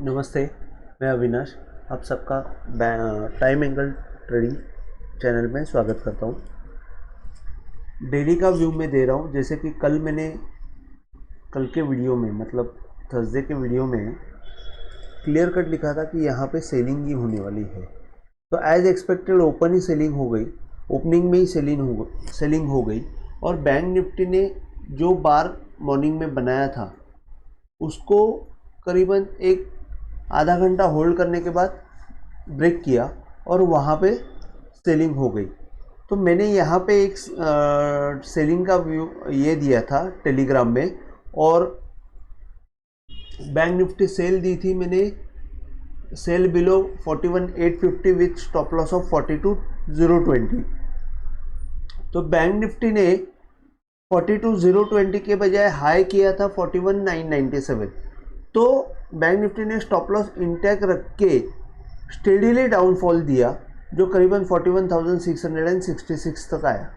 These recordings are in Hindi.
नमस्ते। मैं अविनाश आप सबका टाइम एंगल ट्रेडिंग चैनल में स्वागत करता हूँ। डेली का व्यू मैं दे रहा हूँ। जैसे कि कल के वीडियो में मतलब थर्सडे के वीडियो में क्लियर कट लिखा था कि यहाँ पे सेलिंग ही होने वाली है। तो एज एक्सपेक्टेड ओपन ही सेलिंग हो गई, ओपनिंग में ही सेलिंग हो गई। और बैंक निफ्टी ने जो बार मॉर्निंग में बनाया था उसको करीबन एक आधा घंटा होल्ड करने के बाद ब्रेक किया और वहाँ पे सेलिंग हो गई। तो मैंने यहाँ पे एक सेलिंग का व्यू ये दिया था टेलीग्राम में, और बैंक निफ्टी सेल दी थी मैंने, cell below 41,850 with stop loss of 42,020। तो बैंक निफ्टी ने 42,020 के बजाय हाई किया था 41,997। तो बैंक निफ्टी ने स्टॉप लॉस इंटैक्ट रख के स्टेडीली डाउनफॉल दिया, जो करीबन 41,666 तक आया।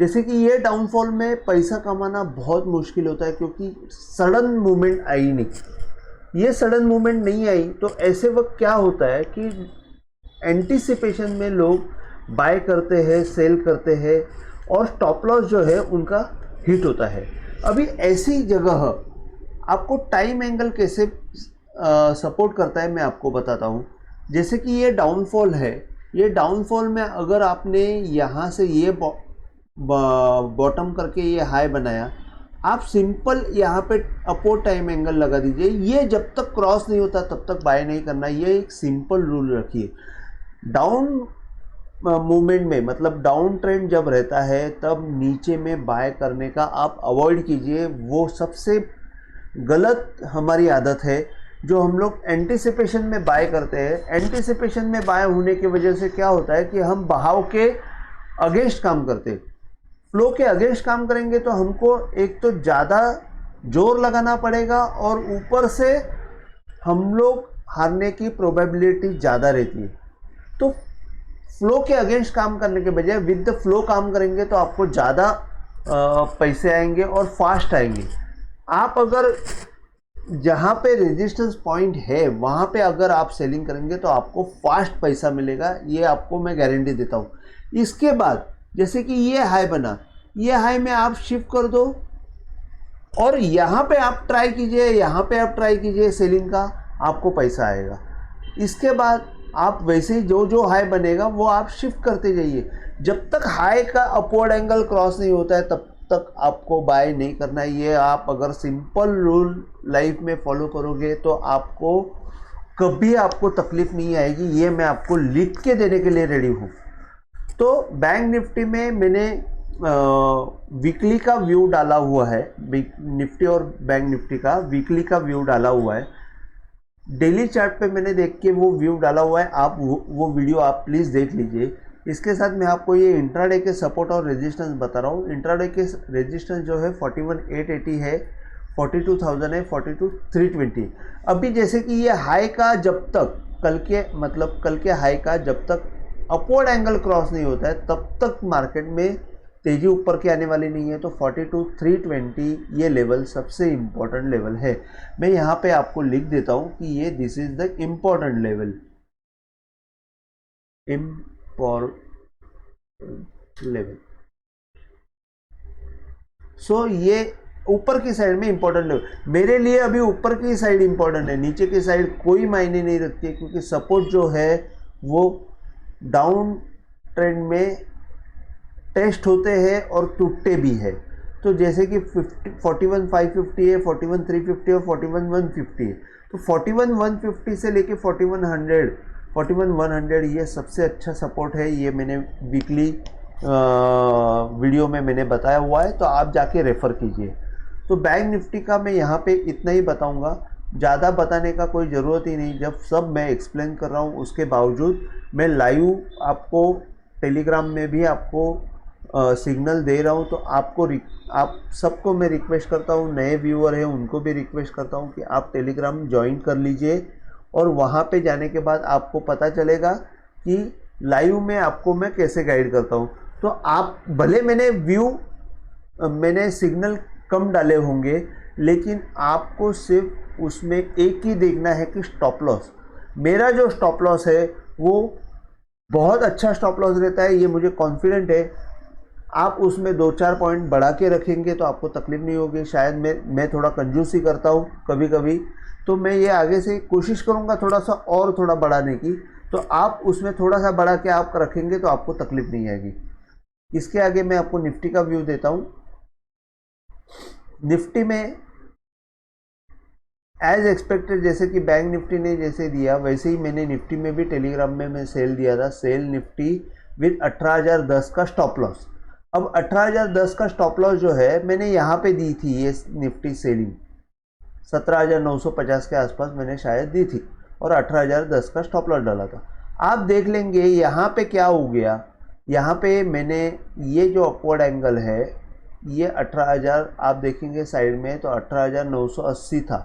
जैसे कि ये डाउनफॉल में पैसा कमाना बहुत मुश्किल होता है, क्योंकि सडन मूवमेंट आई नहीं। ये सडन मूवमेंट नहीं आई तो ऐसे वक्त क्या होता है कि एंटीसिपेशन में लोग बाय करते हैं, सेल करते हैं, और स्टॉप लॉस जो है उनका हिट होता है। अभी ऐसी जगह आपको टाइम एंगल कैसे सपोर्ट करता है मैं आपको बताता हूँ। जैसे कि ये डाउनफॉल है, ये डाउनफॉल में अगर आपने यहाँ से ये बॉटम करके ये हाई बनाया, आप सिंपल यहाँ पे अपोर्ड टाइम एंगल लगा दीजिए। ये जब तक क्रॉस नहीं होता तब तक बाय नहीं करना, ये एक सिंपल रूल रखिए। डाउन मूवमेंट में मतलब डाउन ट्रेंड जब रहता है तब नीचे में बाय करने का आप अवॉइड कीजिए। वो सबसे गलत हमारी आदत है जो हम लोग एंटीसिपेशन में बाय करते हैं। एंटीसिपेशन में बाय होने की वजह से क्या होता है कि हम बहाव के अगेंस्ट काम करते हैं। फ्लो के अगेंस्ट काम करेंगे तो हमको एक तो ज़्यादा जोर लगाना पड़ेगा, और ऊपर से हम लोग हारने की प्रोबेबिलिटी ज़्यादा रहती है। तो फ्लो के अगेंस्ट काम करने के बजाय विद द फ्लो काम करेंगे तो आपको ज़्यादा पैसे आएंगे और फास्ट आएंगे। आप अगर जहाँ पे रेजिस्टेंस पॉइंट है वहाँ पे अगर आप सेलिंग करेंगे तो आपको फास्ट पैसा मिलेगा, ये आपको मैं गारंटी देता हूँ। इसके बाद जैसे कि ये हाई बना, ये हाई में आप शिफ्ट कर दो और यहाँ पे आप ट्राई कीजिए, यहाँ पे आप ट्राई कीजिए सेलिंग का, आपको पैसा आएगा। इसके बाद आप वैसे ही जो जो हाई बनेगा वो आप शिफ्ट करते जाइए। जब तक हाई का अपवर्ड एंगल क्रॉस नहीं होता है तब तक आपको बाय नहीं करना है। ये आप अगर सिंपल रूल लाइफ में फॉलो करोगे तो आपको कभी आपको तकलीफ नहीं आएगी। ये मैं आपको लिख के देने के लिए रेडी हूँ। तो बैंक निफ्टी में मैंने वीकली का व्यू डाला हुआ है, निफ्टी और बैंक निफ्टी का वीकली का व्यू डाला हुआ है। डेली चार्ट पे मैंने देख के वो व्यू डाला हुआ है, आप वो वीडियो आप प्लीज़ देख लीजिए। इसके साथ मैं आपको ये इंट्राडे के सपोर्ट और रेजिस्टेंस बता रहा हूँ। इंट्राडे के रेजिस्टेंस जो है 41,880 है, 42,000 है, 42,320। अभी जैसे कि ये हाई का जब तक कल के हाई का जब तक अपवर्ड एंगल क्रॉस नहीं होता है तब तक मार्केट में तेज़ी ऊपर की आने वाली नहीं है। तो 42,320 ये लेवल सबसे इम्पोर्टेंट लेवल है। मैं यहाँ पे आपको लिख देता हूँ कि ये this is the important level, so ये ऊपर की साइड में इंपॉर्टेंट लेवल मेरे लिए अभी ऊपर की साइड इंपॉर्टेंट है, नीचे की साइड कोई मायने नहीं रखती है, क्योंकि सपोर्ट जो है वो डाउन ट्रेंड में टेस्ट होते हैं और टूटते भी है। तो जैसे कि 41,550 है, 41,350 और 41,150 है। तो 41,150 से लेके 41,100 ये सबसे अच्छा सपोर्ट है। ये मैंने वीकली वीडियो में मैंने बताया हुआ है, तो आप जाके रेफ़र कीजिए। तो बैंक निफ्टी का मैं यहाँ पे इतना ही बताऊँगा, ज़्यादा बताने का कोई ज़रूरत ही नहीं। जब सब मैं एक्सप्लेन कर रहा हूँ उसके बावजूद मैं लाइव आपको टेलीग्राम में भी आपको सिग्नल दे रहा हूँ। तो आप सबको मैं रिक्वेस्ट करता हूँ, नए व्यूअर हैं उनको भी रिक्वेस्ट करता हूँ कि आप टेलीग्राम ज्वाइन कर लीजिए, और वहाँ पे जाने के बाद आपको पता चलेगा कि लाइव में आपको मैं कैसे गाइड करता हूँ। तो आप भले मैंने सिग्नल कम डाले होंगे, लेकिन आपको सिर्फ उसमें एक ही देखना है कि स्टॉप लॉस, मेरा जो स्टॉप लॉस है वो बहुत अच्छा स्टॉप लॉस रहता है, ये मुझे कॉन्फिडेंट है। आप उसमें 2-4 पॉइंट बढ़ा के रखेंगे तो आपको तकलीफ नहीं होगी। शायद मैं थोड़ा कंजूसी करता हूँ कभी कभी, तो मैं ये आगे से कोशिश करूँगा थोड़ा सा और थोड़ा बढ़ाने की, तो आप उसमें थोड़ा सा बढ़ा के आप रखेंगे तो आपको तकलीफ नहीं आएगी। इसके आगे मैं आपको निफ्टी का व्यू देता हूँ। निफ्टी में एज एक्सपेक्टेड, जैसे कि बैंक निफ्टी ने जैसे दिया वैसे ही मैंने निफ्टी में भी टेलीग्राम में मैं सेल दिया था, सेल निफ्टी विद 18,010 का स्टॉप लॉस। अब 18,010 का स्टॉप लॉस जो है मैंने यहाँ पे दी थी, ये निफ्टी सेलिंग 17,950 के आसपास मैंने शायद दी थी और 18,010 का स्टॉप लॉस डाला था। आप देख लेंगे यहाँ पे क्या हो गया, यहाँ पे मैंने ये जो अपवर्ड एंगल है ये 18,000 आप देखेंगे साइड में तो 18,980 था,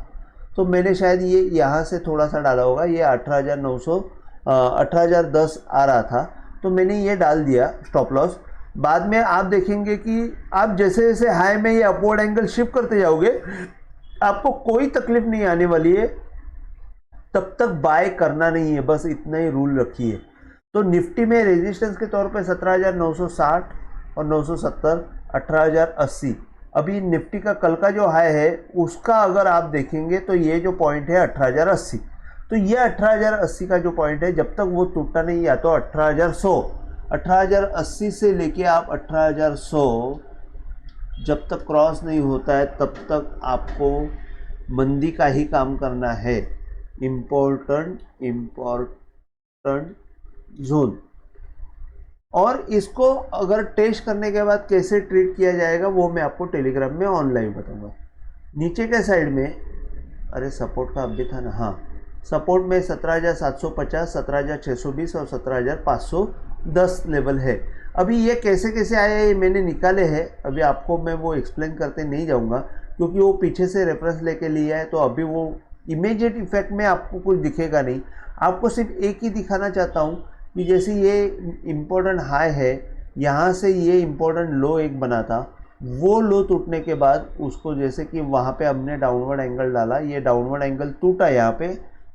तो मैंने शायद ये यहाँ से थोड़ा सा डाला होगा, ये 18,010 आ रहा था तो मैंने ये डाल दिया स्टॉप लॉस। बाद में आप देखेंगे कि आप जैसे जैसे हाई में ये अपवर्ड एंगल शिफ्ट करते जाओगे आपको कोई तकलीफ नहीं आने वाली है, तब तक बाय करना नहीं है, बस इतना ही रूल रखिए। तो निफ्टी में रेजिस्टेंस के तौर पे 17,960 और 970, 18,080। अभी निफ्टी का कल का जो हाई है उसका अगर आप देखेंगे तो ये जो पॉइंट है 18,080, तो ये 18,080 का जो पॉइंट है जब तक वो टूटा नहीं या तो 18,100, 18,080 से लेके आप 18,100 जब तक क्रॉस नहीं होता है तब तक आपको मंदी का ही काम करना है। इम्पोर्टेंट जोन, और इसको अगर टेस्ट करने के बाद कैसे ट्रीट किया जाएगा वो मैं आपको टेलीग्राम में ऑनलाइन बताऊंगा। नीचे के साइड में अरे सपोर्ट का अपडेट था ना, हाँ सपोर्ट में 17,750, 17,620 और 17,510 लेवल है। अभी ये कैसे कैसे आया ये मैंने निकाले हैं, अभी आपको मैं वो एक्सप्लेन करते नहीं जाऊंगा क्योंकि वो पीछे से रेफरेंस लेके लिया है, तो अभी वो इमीडिएट इफेक्ट में आपको कुछ दिखेगा नहीं। आपको सिर्फ एक ही दिखाना चाहता हूँ कि जैसे ये इम्पोर्टेंट हाई है, यहाँ से ये इम्पोर्टेंट लो एक बना था, वो लो टूटने के बाद उसको जैसे कि वहाँ पे हमने डाउनवर्ड एंगल डाला, ये डाउनवर्ड एंगल टूटा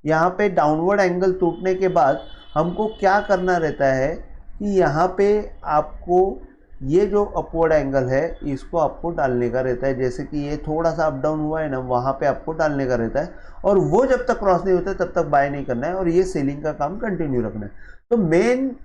यहाँ पे डाउनवर्ड एंगल टूटने के बाद हमको क्या करना रहता है कि यहाँ पे आपको ये जो अपवर्ड एंगल है इसको आपको डालने का रहता है। जैसे कि ये थोड़ा सा अप डाउन हुआ है ना, वहाँ पे आपको डालने का रहता है और वो जब तक क्रॉस नहीं होता तब तक बाय नहीं करना है और ये सेलिंग का काम कंटिन्यू रखना है। तो मेन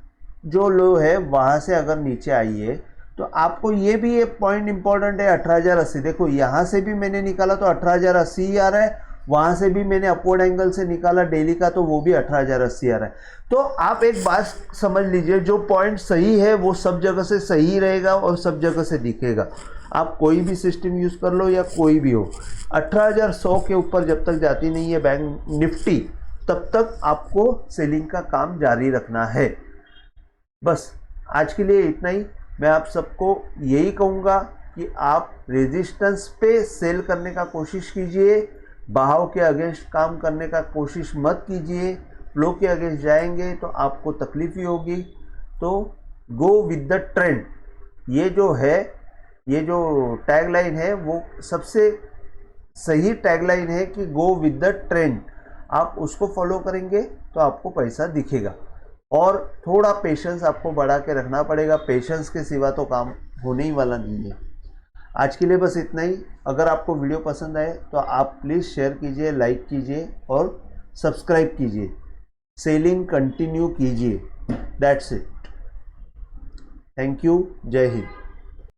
जो लो है वहाँ से अगर नीचे आइए तो आपको ये भी एक पॉइंट इंपॉर्टेंट है 18,080। देखो यहाँ से भी मैंने निकाला तो 18,080 ही आ रहा है, वहाँ से भी मैंने अपवर्ड एंगल से निकाला डेली का तो वो भी 18,080 आ रहा है। तो आप एक बात समझ लीजिए, जो पॉइंट सही है वो सब जगह से सही रहेगा और सब जगह से दिखेगा। आप कोई भी सिस्टम यूज़ कर लो या कोई भी हो, 18,100 के ऊपर जब तक जाती नहीं है बैंक निफ्टी तब तक आपको सेलिंग का काम जारी रखना है। बस आज के लिए इतना ही। मैं आप सबको यही कहूँगा कि आप रेजिस्टेंस पे सेल करने का कोशिश कीजिए, बहाव के अगेंस्ट काम करने का कोशिश मत कीजिए। फ्लो के अगेंस्ट जाएंगे तो आपको तकलीफ ही होगी। तो गो विद द ट्रेंड, ये जो है, ये जो टैगलाइन है वो सबसे सही टैगलाइन है कि गो विद द ट्रेंड। आप उसको फॉलो करेंगे तो आपको पैसा दिखेगा और थोड़ा पेशेंस आपको बढ़ा के रखना पड़ेगा। पेशेंस के सिवा तो काम होने ही वाला नहीं है। आज के लिए बस इतना ही। अगर आपको वीडियो पसंद आए तो आप प्लीज़ शेयर कीजिए, लाइक कीजिए और सब्सक्राइब कीजिए। सेलिंग कंटिन्यू कीजिए। That's it. Thank you. जय हिंद।